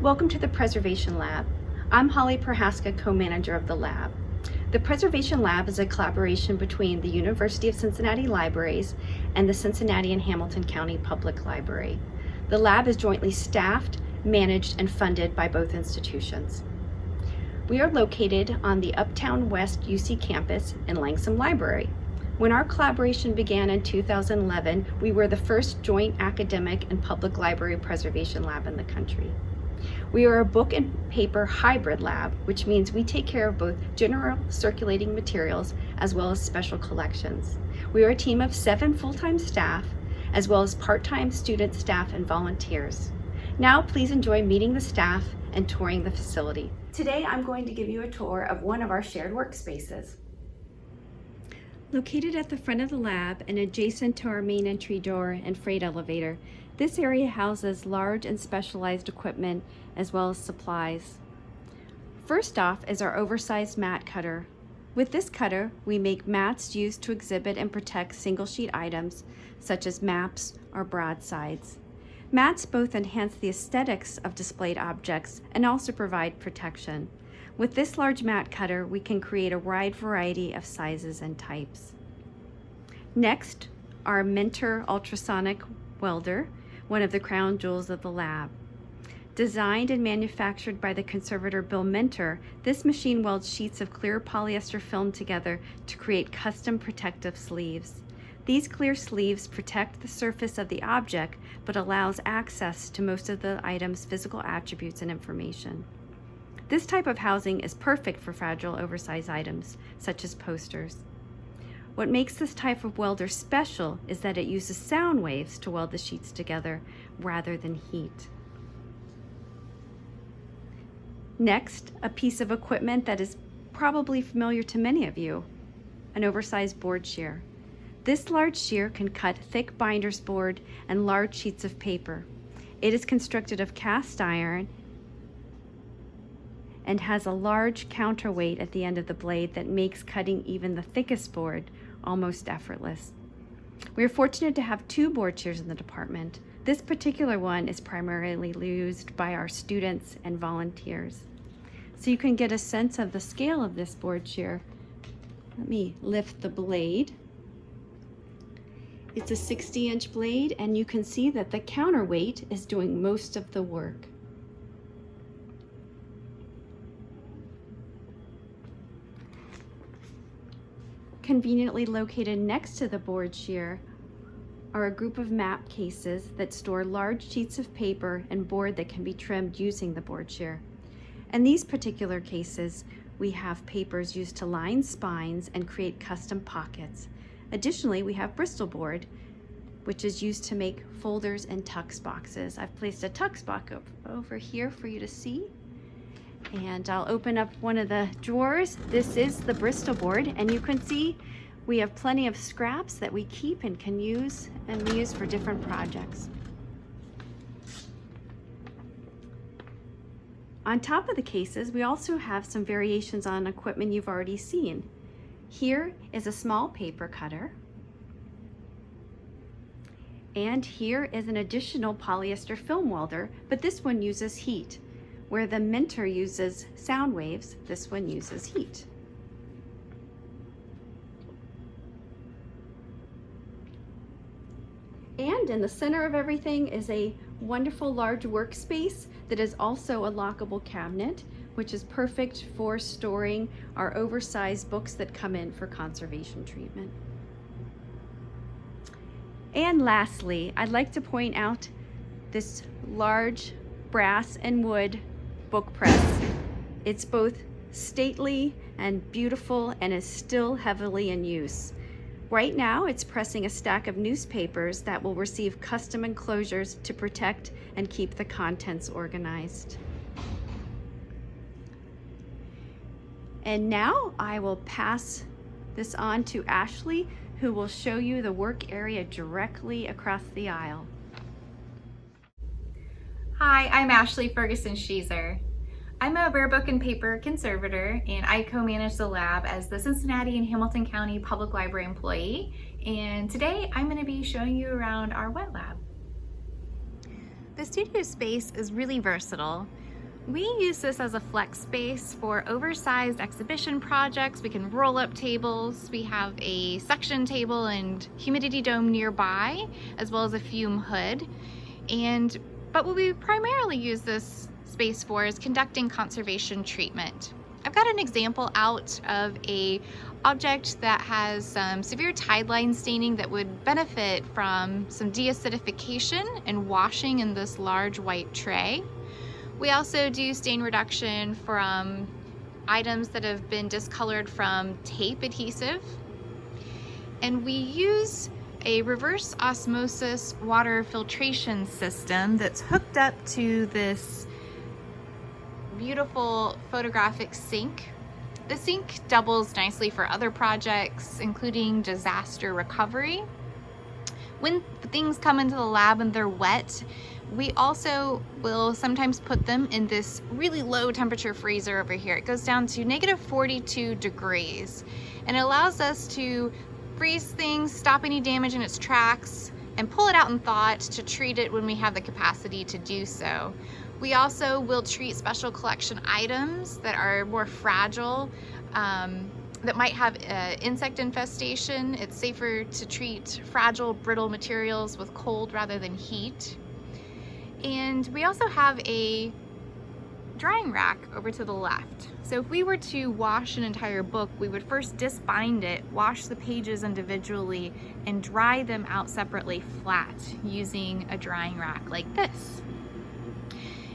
Welcome to the Preservation Lab. I'm Holly Prohaska, co-manager of the lab. The Preservation Lab is a collaboration between the University of Cincinnati Libraries and the Cincinnati and Hamilton County Public Library. The lab is jointly staffed, managed, and funded by both institutions. We are located on the Uptown West UC campus in Langsam Library. When our collaboration began in 2011, we were the first joint academic and public library preservation lab in the country. We are a book and paper hybrid lab, which means we take care of both general circulating materials as well as special collections. We are a team of 7 full-time staff, as well as part-time student staff and volunteers. Now, please enjoy meeting the staff and touring the facility. Today, I'm going to give you a tour of one of our shared workspaces. Located at the front of the lab and adjacent to our main entry door and freight elevator, this area houses large and specialized equipment as well as supplies. First off is our oversized mat cutter. With this cutter, we make mats used to exhibit and protect single sheet items such as maps or broadsides. Mats both enhance the aesthetics of displayed objects and also provide protection. With this large mat cutter, we can create a wide variety of sizes and types. Next, our Mentor ultrasonic welder, one of the crown jewels of the lab. Designed and manufactured by the conservator Bill Mentor, this machine welds sheets of clear polyester film together to create custom protective sleeves. These clear sleeves protect the surface of the object, but allows access to most of the item's physical attributes and information. This type of housing is perfect for fragile, oversized items, such as posters. What makes this type of welder special is that it uses sound waves to weld the sheets together rather than heat. Next, a piece of equipment that is probably familiar to many of you, an oversized board shear. This large shear can cut thick binder's board and large sheets of paper. It is constructed of cast iron and has a large counterweight at the end of the blade that makes cutting even the thickest board almost effortless. We are fortunate to have 2 board shears in the department. This particular one is primarily used by our students and volunteers. So you can get a sense of the scale of this board shear. Let me lift the blade. It's a 60-inch blade, and you can see that the counterweight is doing most of the work. Conveniently located next to the board shear are a group of map cases that store large sheets of paper and board that can be trimmed using the board shear. In these particular cases, we have papers used to line spines and create custom pockets. Additionally, we have Bristol board, which is used to make folders and tux boxes. I've placed a tux box over here for you to see. And I'll open up one of the drawers. This is the Bristol board, and you can see we have plenty of scraps that we keep and can use and reuse for different projects. On top of the cases, we also have some variations on equipment you've already seen. Here is a small paper cutter. And here is an additional polyester film welder, but this one uses heat. Where the Mentor uses sound waves, this one uses heat. And in the center of everything is a wonderful large workspace that is also a lockable cabinet, which is perfect for storing our oversized books that come in for conservation treatment. And lastly, I'd like to point out this large brass and wood book press. It's both stately and beautiful and is still heavily in use. Right now, it's pressing a stack of newspapers that will receive custom enclosures to protect and keep the contents organized. And now I will pass this on to Ashley, who will show you the work area directly across the aisle. Hi, I'm Ashley Ferguson-Schieser. I'm a rare book and paper conservator, and I co-manage the lab as the Cincinnati and Hamilton County Public Library employee. And today I'm going to be showing you around our wet lab. The studio space is really versatile. We use this as a flex space for oversized exhibition projects. We can roll up tables. We have a suction table and humidity dome nearby, as well as a fume hood. But what we primarily use this space for is conducting conservation treatment. I've got an example out of a object that has some severe tide line staining that would benefit from some deacidification and washing in this large white tray. We also do stain reduction from items that have been discolored from tape adhesive. And we use a reverse osmosis water filtration system that's hooked up to this beautiful photographic sink. The sink doubles nicely for other projects, including disaster recovery. When things come into the lab and they're wet, we also will sometimes put them in this really low temperature freezer over here. It goes down to -42 degrees, and it allows us to freeze things, stop any damage in its tracks, and pull it out in thaw to treat it when we have the capacity to do so. We also will treat special collection items that are more fragile, that might have insect infestation. It's safer to treat fragile, brittle materials with cold rather than heat. And we also have a drying rack over to the left. So if we were to wash an entire book, we would first disbind it, wash the pages individually, and dry them out separately flat using a drying rack like this.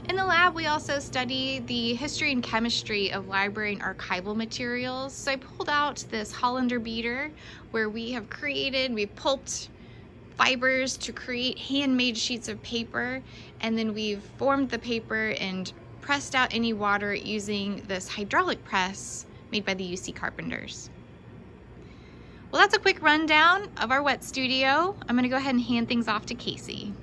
In the lab, we also study the history and chemistry of library and archival materials. So I pulled out this Hollander beater where we've pulped fibers to create handmade sheets of paper, and then we've formed the paper and pressed out any water using this hydraulic press made by the UC Carpenters. Well, that's a quick rundown of our wet studio. I'm gonna go ahead and hand things off to Casey.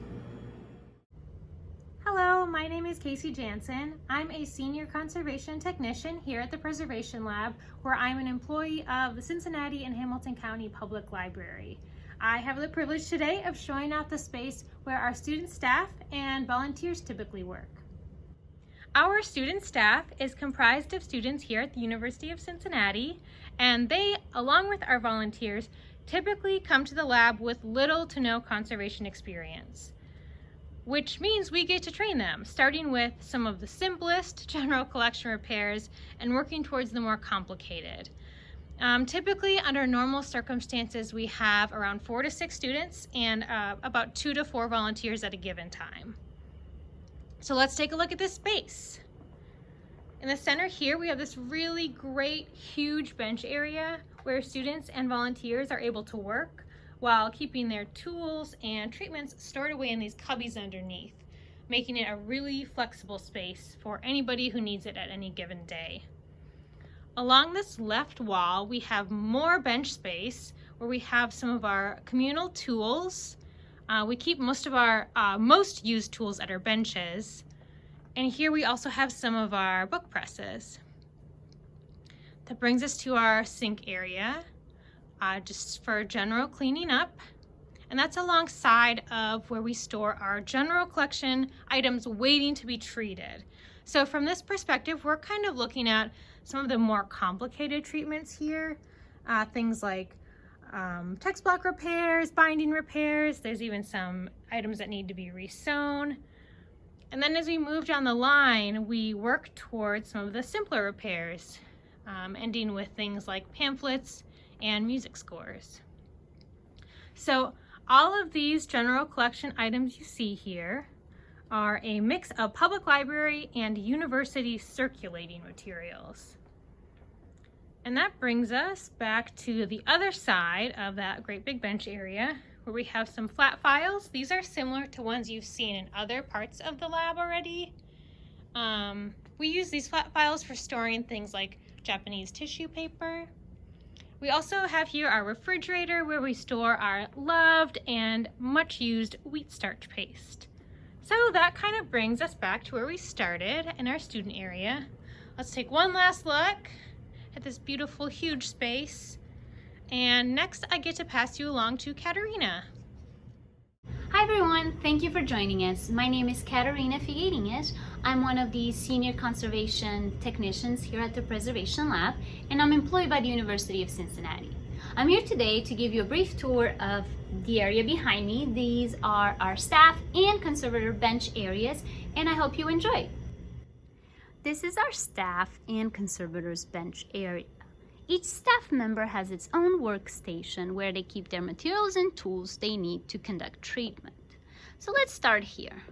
Hello, my name is Casey Jansen. I'm a senior conservation technician here at the Preservation Lab, where I'm an employee of the Cincinnati and Hamilton County Public Library. I have the privilege today of showing out the space where our student staff and volunteers typically work. Our student staff is comprised of students here at the University of Cincinnati, and they, along with our volunteers, typically come to the lab with little to no conservation experience, which means we get to train them, starting with some of the simplest general collection repairs and working towards the more complicated. Typically, under normal circumstances, we have around 4 to 6 students and about 2 to 4 volunteers at a given time. So let's take a look at this space. In the center here, we have this really great, huge bench area where students and volunteers are able to work while keeping their tools and treatments stored away in these cubbies underneath, making it a really flexible space for anybody who needs it at any given day. Along this left wall, we have more bench space where we have some of our communal tools. We keep most of our most used tools at our benches. And here we also have some of our book presses. That brings us to our sink area, just for general cleaning up. And that's alongside of where we store our general collection items waiting to be treated. So from this perspective, we're kind of looking at some of the more complicated treatments here, things like text block repairs, binding repairs. There's even some items that need to be resewn. And then as we move down the line, we work towards some of the simpler repairs, ending with things like pamphlets and music scores. So all of these general collection items you see here are a mix of public library and university circulating materials. And that brings us back to the other side of that great big bench area where we have some flat files. These are similar to ones you've seen in other parts of the lab already. We use these flat files for storing things like Japanese tissue paper. We also have here our refrigerator where we store our loved and much used wheat starch paste. So that kind of brings us back to where we started in our student area. Let's take one last look at this beautiful, huge space. And next I get to pass you along to Katerina. Hi everyone, thank you for joining us. My name is Katarina Figueirinhas. I'm one of the senior conservation technicians here at the Preservation Lab, and I'm employed by the University of Cincinnati. I'm here today to give you a brief tour of the area behind me. These are our staff and conservator bench areas, and I hope you enjoy. This is our staff and conservators bench area. Each staff member has its own workstation where they keep their materials and tools they need to conduct treatment. So let's start here.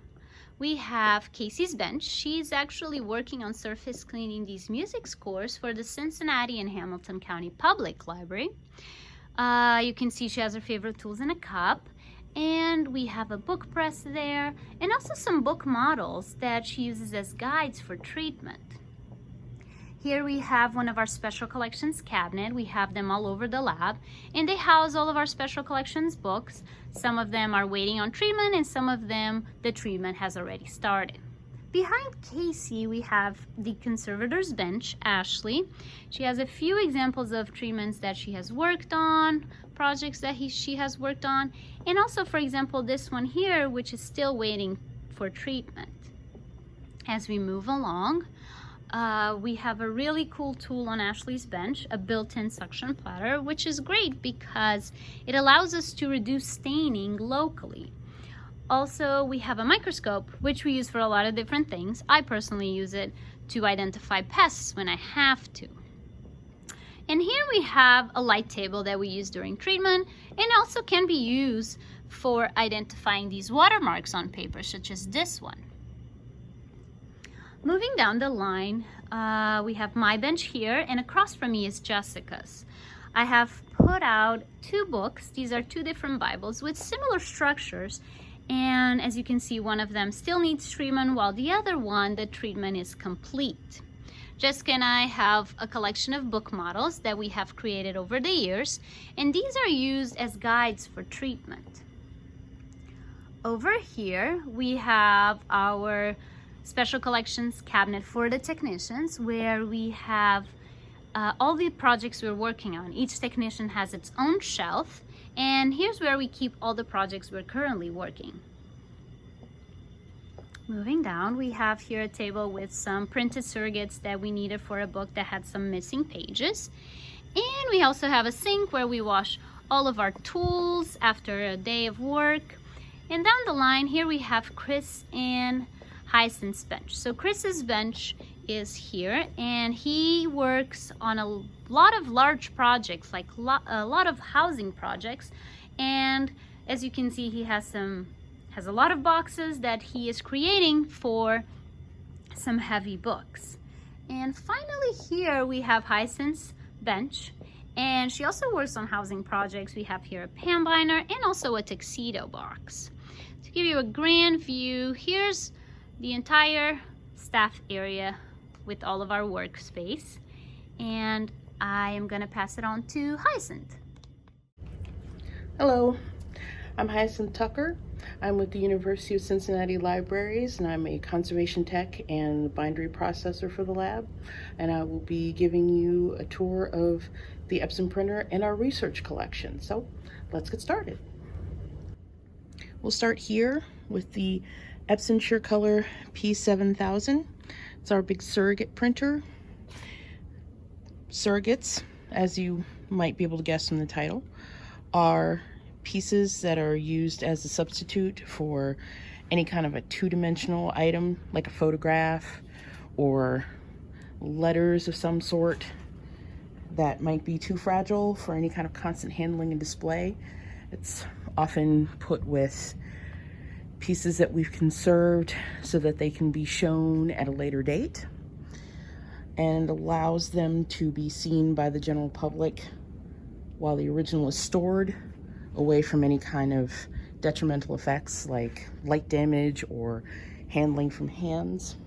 We have Casey's bench. She's actually working on surface cleaning these music scores for the Cincinnati and Hamilton County Public Library. You can see she has her favorite tools in a cup. And we have a book press there, and also some book models that she uses as guides for treatment. Here we have one of our special collections cabinet. We have them all over the lab, and they house all of our special collections books. Some of them are waiting on treatment, and some of them the treatment has already started. Behind Casey, we have the conservator's bench, Ashley. She has a few examples of treatments that she has worked on, projects that she has worked on, and also, for example, this one here, which is still waiting for treatment. As we move along, we have a really cool tool on Ashley's bench, a built-in suction platter, which is great because it allows us to reduce staining locally. Also, we have a microscope, which we use for a lot of different things. I personally use it to identify pests when I have to. And here we have a light table that we use during treatment, and also can be used for identifying these watermarks on paper, such as this one. Moving down the line, we have my bench here, and across from me is Jessica's. I have put out two books. These are two different Bibles with similar structures, and as you can see, one of them still needs treatment, while the other one, the treatment is complete. Jessica and I have a collection of book models that we have created over the years, and these are used as guides for treatment. Over here, we have our special collections cabinet for the technicians, where we have all the projects we're working on. Each technician has its own shelf, and here's where we keep all the projects we're currently working. Moving down, we have here a table with some printed surrogates that we needed for a book that had some missing pages. And we also have a sink where we wash all of our tools after a day of work. And down the line, here we have Chris and Hyacinth's bench. So Chris's bench is here, and he works on a lot of large projects, like a lot of housing projects. And as you can see, he has a lot of boxes that he is creating for some heavy books. And finally here we have Hyacinth's bench, and she also works on housing projects. We have here a pan binder and also a tuxedo box. To give you a grand view, here's the entire staff area with all of our workspace, and I am going to pass it on to Hyacinth. Hello, I'm Hyacinth Tucker. I'm with the University of Cincinnati Libraries, and I'm a conservation tech and bindery processor for the lab. And I will be giving you a tour of the Epson printer and our research collection. So let's get started. We'll start here with the Epson SureColor P7000. It's our big surrogate printer. Surrogates, as you might be able to guess from the title, are pieces that are used as a substitute for any kind of a two-dimensional item, like a photograph or letters of some sort that might be too fragile for any kind of constant handling and display. It's often put with pieces that we've conserved so that they can be shown at a later date, and allows them to be seen by the general public while the original is stored, away from any kind of detrimental effects like light damage or handling from hands.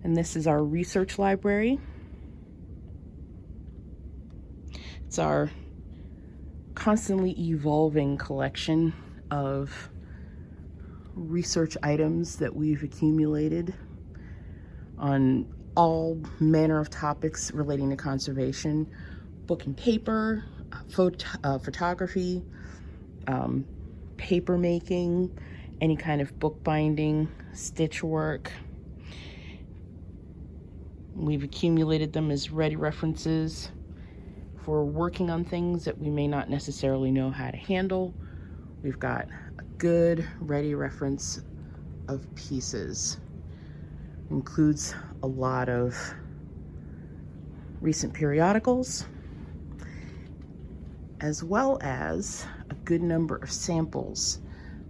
And this is our research library. It's our constantly evolving collection of research items that we've accumulated on all manner of topics relating to conservation, book and paper, photography, paper making, any kind of bookbinding, stitch work. We've accumulated them as ready references for working on things that we may not necessarily know how to handle. We've got a good ready reference of pieces. Includes a lot of recent periodicals, as well as a good number of samples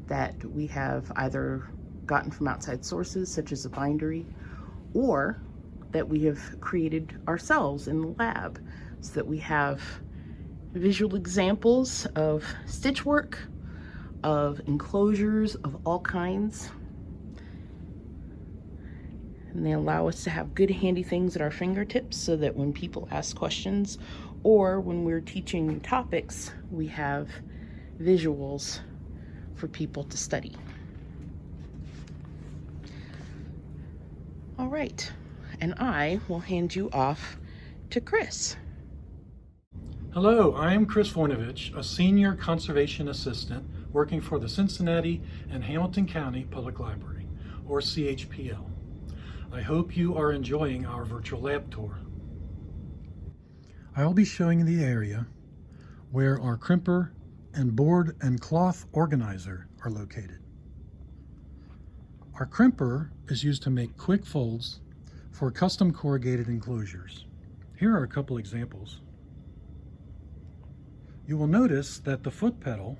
that we have either gotten from outside sources, such as a bindery, or that we have created ourselves in the lab, so that we have visual examples of stitch work, of enclosures of all kinds. And they allow us to have good handy things at our fingertips so that when people ask questions or when we're teaching new topics, we have visuals for people to study. All right, and I will hand you off to Chris. Hello, I am Chris Voinovich, a Senior Conservation Assistant working for the Cincinnati and Hamilton County Public Library, or CHPL. I hope you are enjoying our virtual lab tour. I'll be showing you the area where our crimper and board and cloth organizer are located. Our crimper is used to make quick folds for custom corrugated enclosures. Here are a couple examples. You will notice that the foot pedal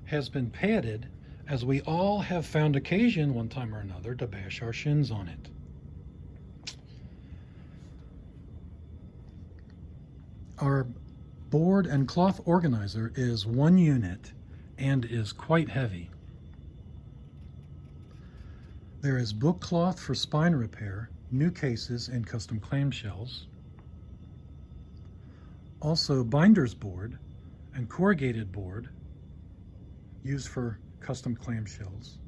has been padded, as we all have found occasion one time or another to bash our shins on it. Our board and cloth organizer is 1 unit and is quite heavy. There is book cloth for spine repair, new cases, and custom clamshells. Also binders board and corrugated board used for custom clamshells.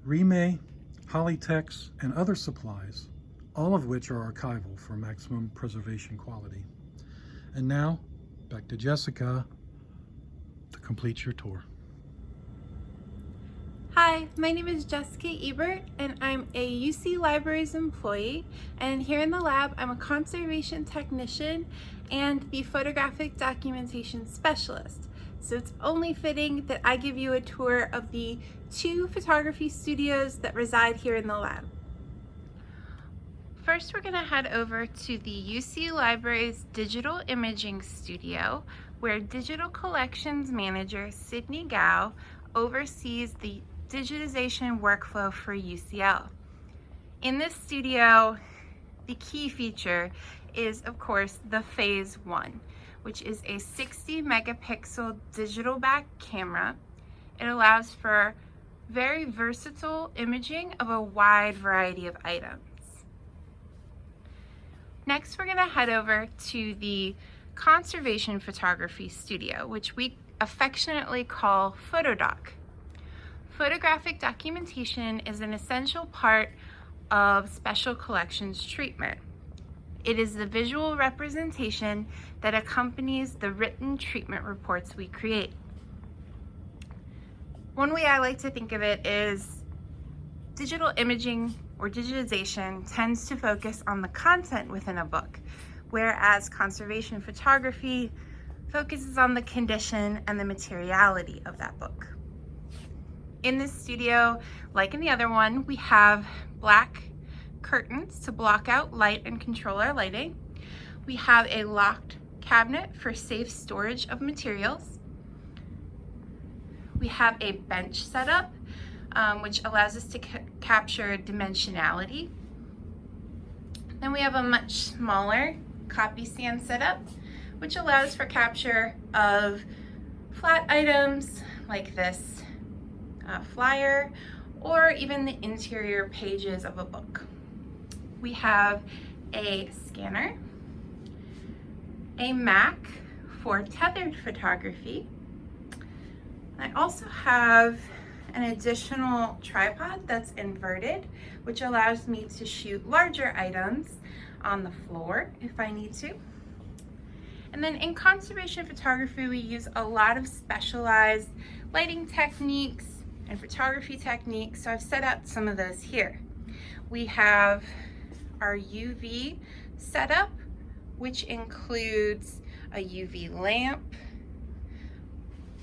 Remay, Hollytex, and other supplies, all of which are archival for maximum preservation quality. And now, back to Jessica to complete your tour. Hi, my name is Jessica Ebert and I'm a UC Libraries employee, and here in the lab I'm a conservation technician and the photographic documentation specialist. So it's only fitting that I give you a tour of the 2 photography studios that reside here in the lab. First, we're going to head over to the UC Libraries Digital Imaging Studio, where Digital Collections Manager Sydney Gao oversees the digitization workflow for UCL. In this studio, the key feature is, of course, the Phase 1, which is a 60 megapixel digital back camera. It allows for very versatile imaging of a wide variety of items. Next, we're going to head over to the Conservation Photography Studio, which we affectionately call PhotoDoc. Photographic documentation is an essential part of special collections treatment. It is the visual representation that accompanies the written treatment reports we create. One way I like to think of it is digital imaging or digitization tends to focus on the content within a book, whereas conservation photography focuses on the condition and the materiality of that book. In this studio, like in the other one, we have black curtains to block out light and control our lighting. We have a locked cabinet for safe storage of materials. We have a bench setup, which allows us to capture dimensionality. Then we have a much smaller copy stand setup, which allows for capture of flat items like this flyer, or even the interior pages of a book. We have a scanner, a Mac for tethered photography. I also have an additional tripod that's inverted, which allows me to shoot larger items on the floor if I need to. And then in conservation photography, we use a lot of specialized lighting techniques and photography techniques. So I've set out some of those here. We have our UV setup, which includes a UV lamp,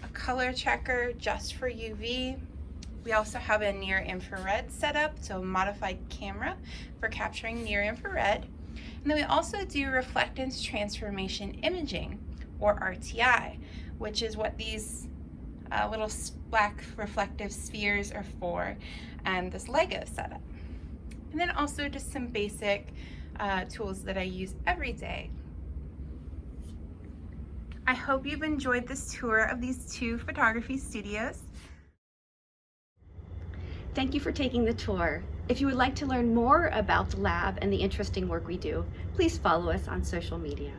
a color checker just for UV. We also have a near infrared setup, so a modified camera for capturing near infrared. And then we also do reflectance transformation imaging, or RTI, which is what these little black reflective spheres are for, and this Lego setup. And then also just some basic tools that I use every day. I hope you've enjoyed this tour of these 2 photography studios. Thank you for taking the tour. If you would like to learn more about the lab and the interesting work we do, please follow us on social media.